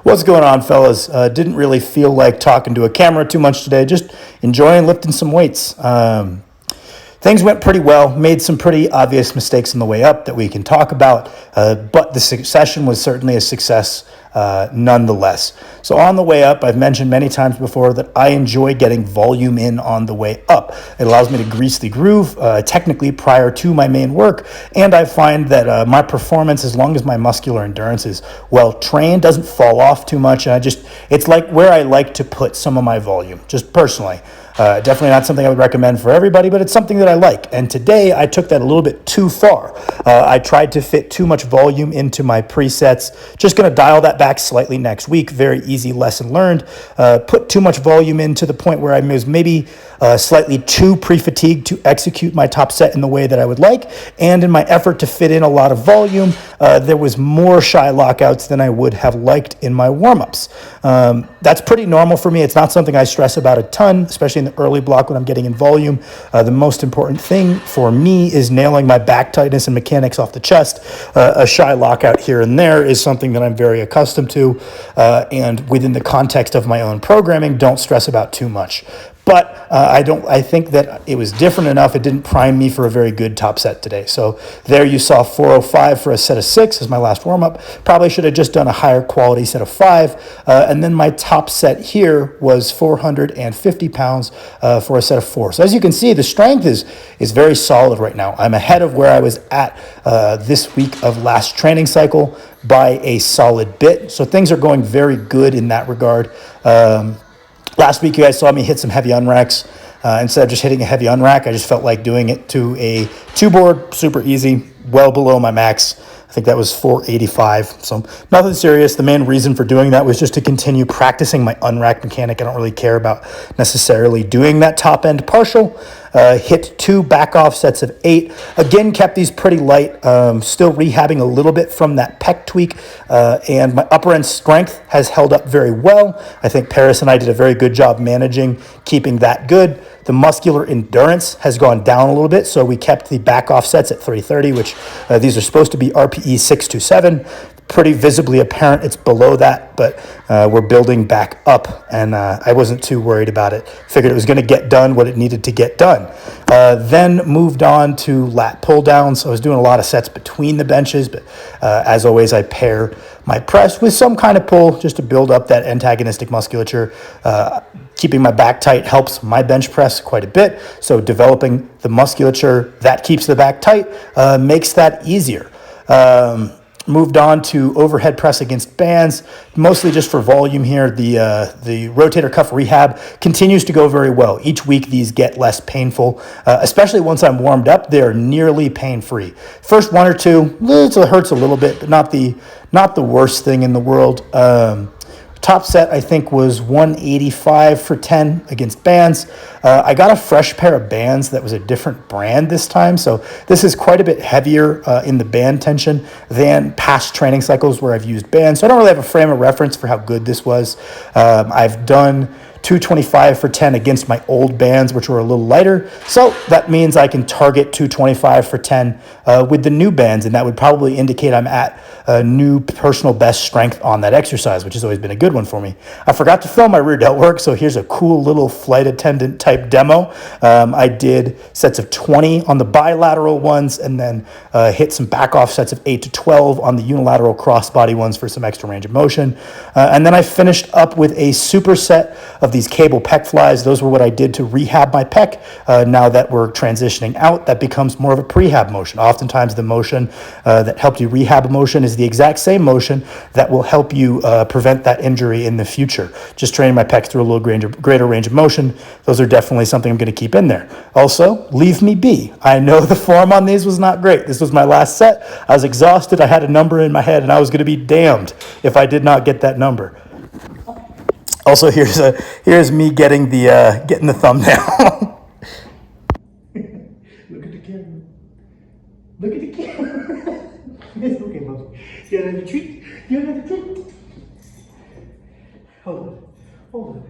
What's going on, fellas? Didn't really feel like talking to a camera too much today, just enjoying lifting some weights. Things went pretty well, made some pretty obvious mistakes on the way up that we can talk about, but the session was certainly a success nonetheless. So on the way up, I've mentioned many times before that I enjoy getting volume in on the way up. It allows me to grease the groove technically prior to my main work, and I find that my performance, as long as my muscular endurance is well trained, doesn't fall off too much. It's like where I like to put some of my volume, just personally. Definitely not something I would recommend for everybody, but it's something that I like. And today I took that a little bit too far. I tried to fit too much volume into my presets. Just going to dial that back slightly next week. Very easy lesson learned. Put too much volume in to the point where I was maybe slightly too pre-fatigued to execute my top set in the way that I would like. And in my effort to fit in a lot of volume, there was more shy lockouts than I would have liked in my warm-ups. That's pretty normal for me. It's not something I stress about a ton, especially in the early block when I'm getting in volume. The most important thing for me is nailing my back tightness and mechanics off the chest. A shy lockout here and there is something that I'm very accustomed to, and within the context of my own programming, don't stress about too much. But I think that it was different enough. It didn't prime me for a very good top set today. So there you saw 405 for a set of 6 as my last warm-up. Probably should have just done a higher quality set of 5. And then my top set here was 450 pounds for a set of 4. So as you can see, the strength is very solid right now. I'm ahead of where I was at this week of last training cycle by a solid bit. So things are going very good in that regard. Last week, you guys saw me hit some heavy unracks. Instead of just hitting a heavy unrack, I just felt like doing it to a 2-board, super easy, well below my max. I think that was 485, so nothing serious. The main reason for doing that was just to continue practicing my unrack mechanic. I don't really care about necessarily doing that top-end partial. Hit 2 back-off sets of 8. Again, kept these pretty light, still rehabbing a little bit from that pec tweak, and my upper-end strength has held up very well. I think Paris and I did a very good job managing, keeping that good. The muscular endurance has gone down a little bit, so we kept the back-off sets at 330, which these are supposed to be RPE 627. Pretty visibly apparent it's below that, but we're building back up, and I wasn't too worried about it. Figured it was going to get done what it needed to get done. Then moved on to lat pull down. So I was doing a lot of sets between the benches, but as always, I pair my press with some kind of pull just to build up that antagonistic musculature. Keeping my back tight helps my bench press quite a bit. So developing the musculature that keeps the back tight makes that easier. Moved on to overhead press against bands, mostly just for volume here. The rotator cuff rehab continues to go very well. Each week these get less painful, especially once I'm warmed up. They're nearly pain-free. First 1 or 2, it hurts a little bit, but not the worst thing in the world. Top set, I think, was 185 for 10 against bands. I got a fresh pair of bands that was a different brand this time, so this is quite a bit heavier in the band tension than past training cycles where I've used bands. So I don't really have a frame of reference for how good this was. I've done 225 for 10 against my old bands, which were a little lighter. So that means I can target 225 for 10 with the new bands, and that would probably indicate I'm at a new personal best strength on that exercise, which has always been a good one for me. I forgot to film my rear delt work, so here's a cool little flight attendant type demo. I did sets of 20 on the bilateral ones, and then hit some back off sets of 8 to 12 on the unilateral crossbody ones for some extra range of motion. And then I finished up with a superset of these cable pec flies. Those were what I did to rehab my pec. Now that we're transitioning out, that becomes more of a prehab motion. Oftentimes the motion that helped you rehab a motion is the exact same motion that will help you prevent that injury in the future. Just training my pecs through a little greater range of motion. Those are definitely something I'm going to keep in there. Also, leave me be. I know the form on these was not great. This was my last set. I was exhausted. I had a number in my head, and I was going to be damned if I did not get that number. Also, here's me getting the thumbnail. Look at the camera. Look at the camera. It's okay, Bubba. You got another treat? You got another treat? Hold on.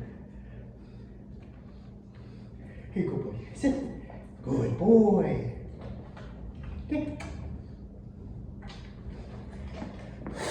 Here you go, buddy. Sit. Good boy. Okay.